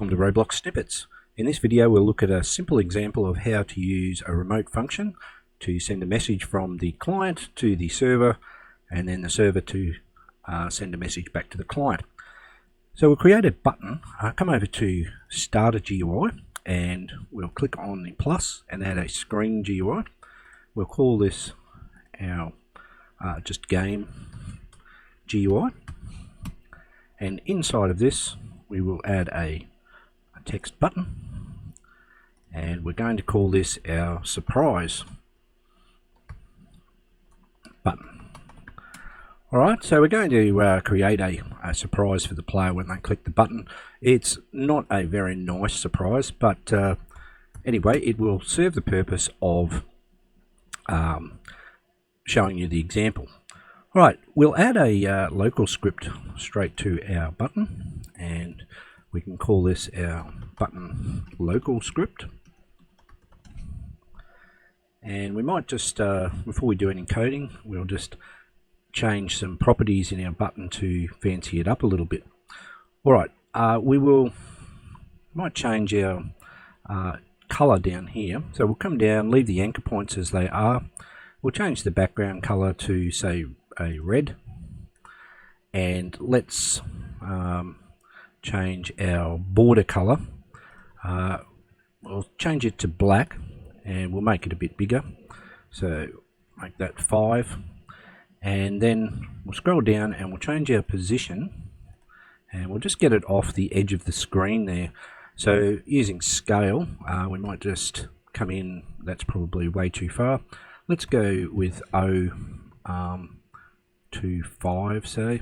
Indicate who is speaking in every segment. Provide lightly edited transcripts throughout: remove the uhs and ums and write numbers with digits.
Speaker 1: welcome to Roblox Snippets. In this video we'll look at a simple example of how to use a remote function to send a message from the client to the server and then the server to send a message back to the client. So we'll create a button, come over to Starter GUI and we'll click on the plus and add a screen GUI. We'll call this our just game GUI, and inside of this we will add a text button and we're going to call this our surprise button. Alright, so we're going to create a surprise for the player when they click the button. It's not a very nice surprise, but anyway, it will serve the purpose of showing you the example. Alright, we'll add a local script straight to our button and we can call this our button local script. And we might just, before we do any coding, we'll just change some properties in our button to fancy it up a little bit. Alright, might change our color down here. So we'll come down, leave the anchor points as they are. We'll change the background color to, say, a red, and let's change our border color. We'll change it to black and we'll make it a bit bigger, so make that 5, and then we'll scroll down and we'll change our position and we'll just get it off the edge of the screen there. So using scale, we might just come in, that's probably way too far. Let's go with 0.25, say,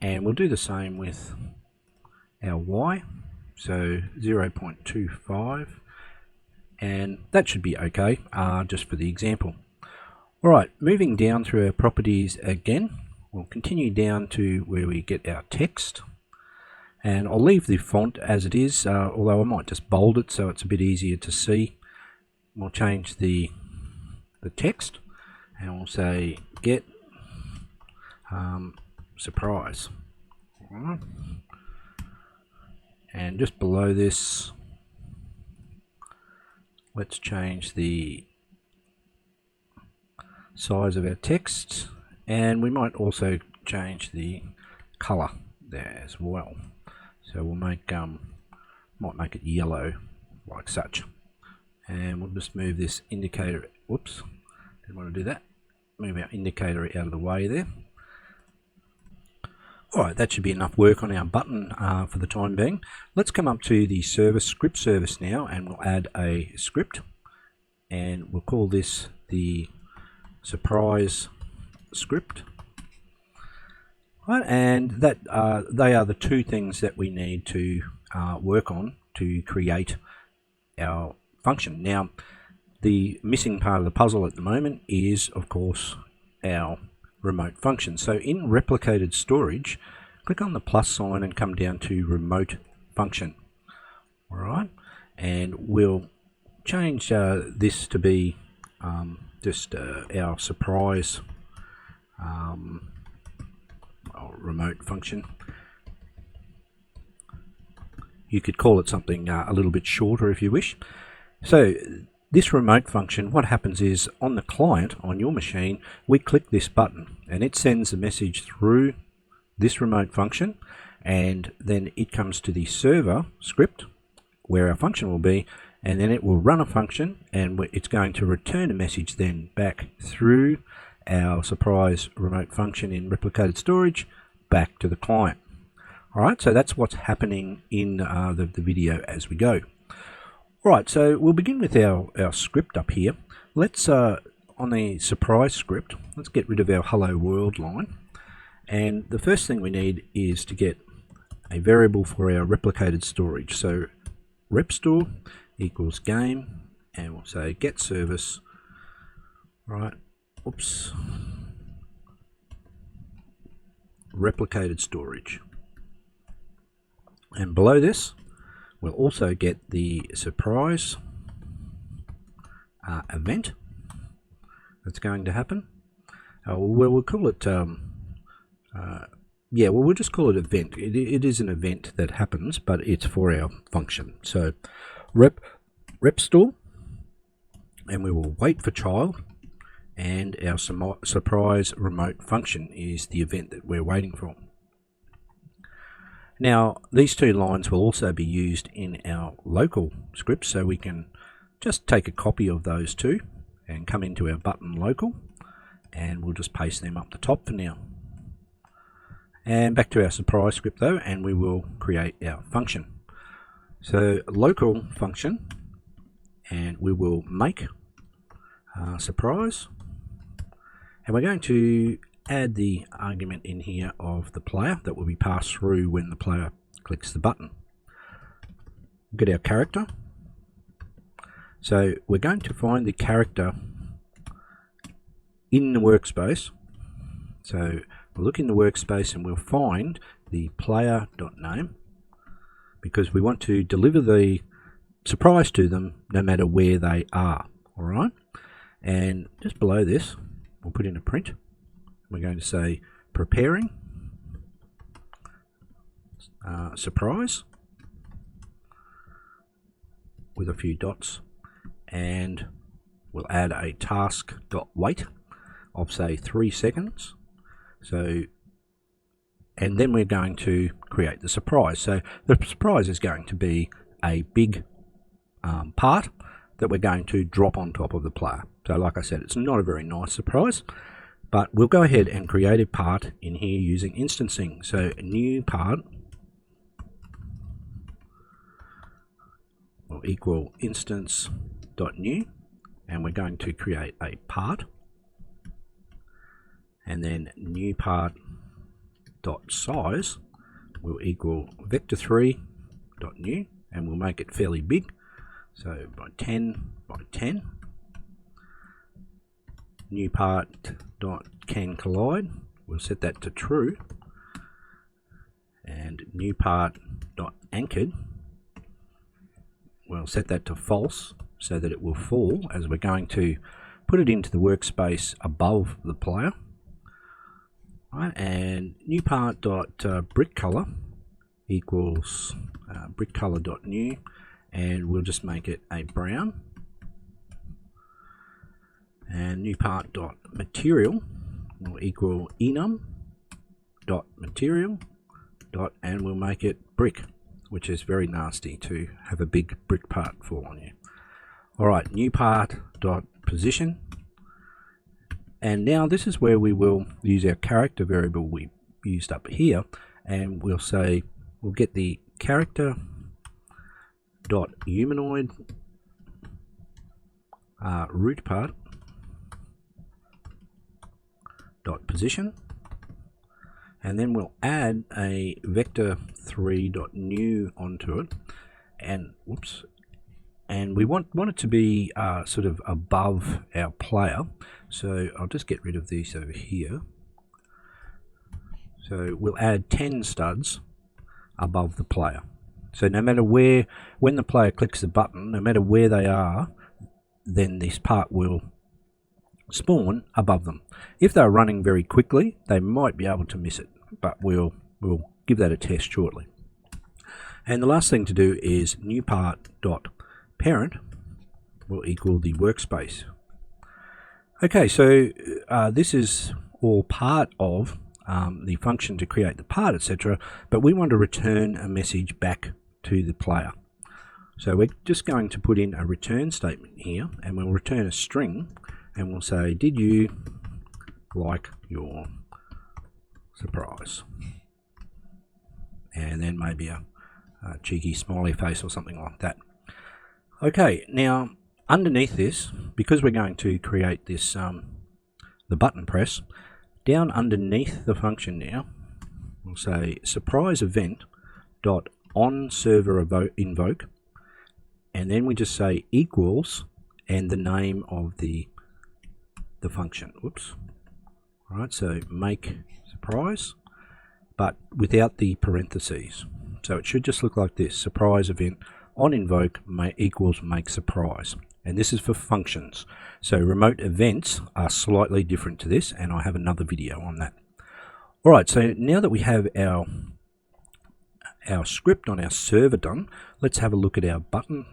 Speaker 1: and we'll do the same with our Y, so 0.25, and that should be okay, just for the example. Alright, moving down through our properties again, we'll continue down to where we get our text, and I'll leave the font as it is, although I might just bold it so it's a bit easier to see. We'll change the text and we'll say get surprise. Alright. And just below this, let's change the size of our text, and we might also change the color there as well. So we'll make might make it yellow like such, and we'll just move this indicator. Whoops, didn't want to do that. Move our indicator out of the way there. Alright, that should be enough work on our button for the time being. Let's come up to the script service now and we'll add a script and we'll call this the surprise script. Right, and that they are the two things that we need to work on to create our function. Now, the missing part of the puzzle at the moment is, of course, our remote function. So in replicated storage, click on the plus sign and come down to remote function. Alright, and we'll change this to be just our surprise remote function. You could call it something a little bit shorter if you wish. So this remote function, what happens is on the client, on your machine, we click this button and it sends a message through this remote function, and then it comes to the server script where our function will be, and then it will run a function and it's going to return a message then back through our surprise remote function in replicated storage back to the client. Alright, so that's what's happening in the video as we go. Alright, so we'll begin with our script up here. Let's, on the surprise script, let's get rid of our hello world line. And the first thing we need is to get a variable for our replicated storage. So repstore equals game, and we'll say get service, right, oops, replicated storage. And below this, we'll also get the surprise event that's going to happen. We'll call it yeah, well, we'll just call it event. It is an event that happens, but it's for our function. So rep store, and we will wait for child, and our surprise remote function is the event that we're waiting for. Now, these two lines will also be used in our local script, so we can just take a copy of those two and come into our button local, and we'll just paste them up the top for now. And back to our surprise script though, and we will create our function. So local function, and we will make surprise, and we're going to add the argument in here of the player that will be passed through when the player clicks the button. Get our character. So we're going to find the character in the workspace. So we'll look in the workspace and we'll find the player.name, because we want to deliver the surprise to them no matter where they are. All right, and just below this we'll put in a print. We're going to say preparing surprise with a few dots, and we'll add a task.wait of say 3 seconds. So, and then we're going to create the surprise. So the surprise is going to be a big part that we're going to drop on top of the player. So like I said, it's not a very nice surprise, but we'll go ahead and create a part in here using instancing. So a new part will equal instance.new, and we're going to create a part, and then new part dot size will equal vector3.new, and we'll make it fairly big, so by 10 by 10. New part dot can collide, we'll set that to true, and new part dot anchored, we'll set that to false so that it will fall as we're going to put it into the workspace above the player. Right, and new part dot brick color equals brick color dot new, and we'll just make it a brown. And new part dot material will equal enum dot material dot, and we'll make it brick, which is very nasty to have a big brick part fall on you. Alright, new part dot position, and now this is where we will use our character variable we used up here, and we'll say we'll get the character dot humanoid root part dot position, and then we'll add a vector3.new onto it, and whoops, and we want it to be sort of above our player. So I'll just get rid of these over here. So we'll add 10 studs above the player. So no matter where, when the player clicks the button, no matter where they are, then this part will spawn above them. If they're running very quickly, they might be able to miss it, but we'll give that a test shortly. And the last thing to do is new part dot parent will equal the workspace. Okay, so this is all part of the function to create the part, etc., but we want to return a message back to the player. So we're just going to put in a return statement here, and we'll return a string, and we'll say, did you like your surprise? And then maybe a cheeky smiley face or something like that. Okay, now underneath this, because we're going to create this the button press, down underneath the function now, we'll say surprise event dot OnServerInvoke, and then we just say equals and the name of the function. Whoops. All right, so make surprise, but without the parentheses. So it should just look like this: surprise event on invoke equals make surprise. And this is for functions. So remote events are slightly different to this, and I have another video on that. Alright, so now that we have our script on our server done, let's have a look at our button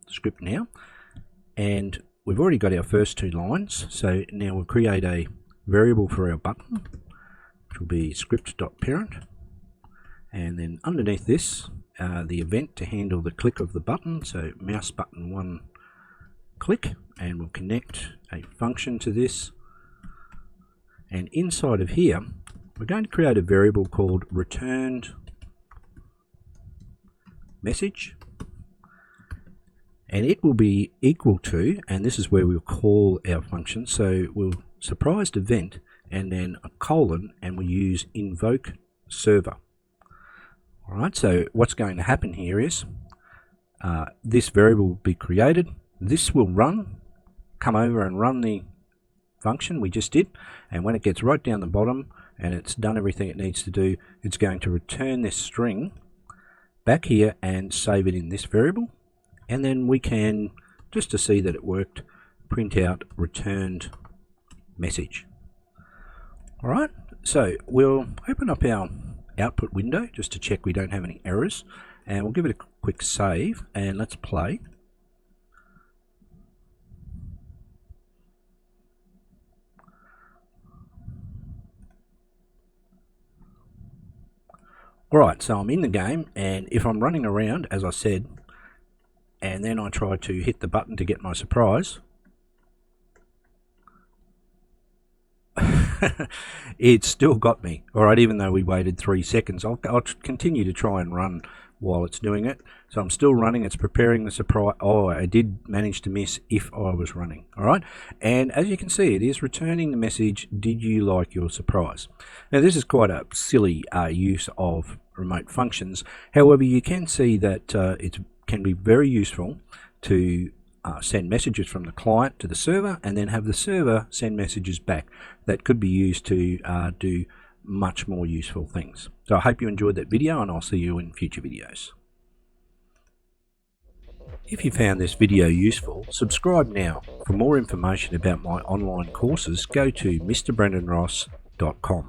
Speaker 1: script now. And we've already got our first 2 lines, so now we'll create a variable for our button, which will be script.parent, and then underneath this, the event to handle the click of the button, so mouse button 1 click, and we'll connect a function to this. And inside of here, we're going to create a variable called returned message, and it will be equal to, and this is where we'll call our function, so we'll surprised event and then a colon, and we'll use invoke server. Alright, so what's going to happen here is this variable will be created, this will run, come over and run the function we just did, and when it gets right down the bottom and it's done everything it needs to do, it's going to return this string back here and save it in this variable, and then we can, just to see that it worked, print out returned message. Alright, so we'll open up our output window just to check we don't have any errors, and we'll give it a quick save and let's play. Alright, so I'm in the game, and if I'm running around, as I said, and then I try to hit the button to get my surprise, it's still got me. Alright, even though we waited 3 seconds, I'll continue to try and run while it's doing it. So I'm still running, it's preparing the surprise. Oh, I did manage to miss if I was running. Alright, and as you can see, it is returning the message, did you like your surprise? Now this is quite a silly use of remote functions. However, you can see that it can be very useful to send messages from the client to the server, and then have the server send messages back that could be used to do much more useful things. So I hope you enjoyed that video, and I'll see you in future videos. If you found this video useful, subscribe now. For more information about my online courses, go to mrbrendanross.com.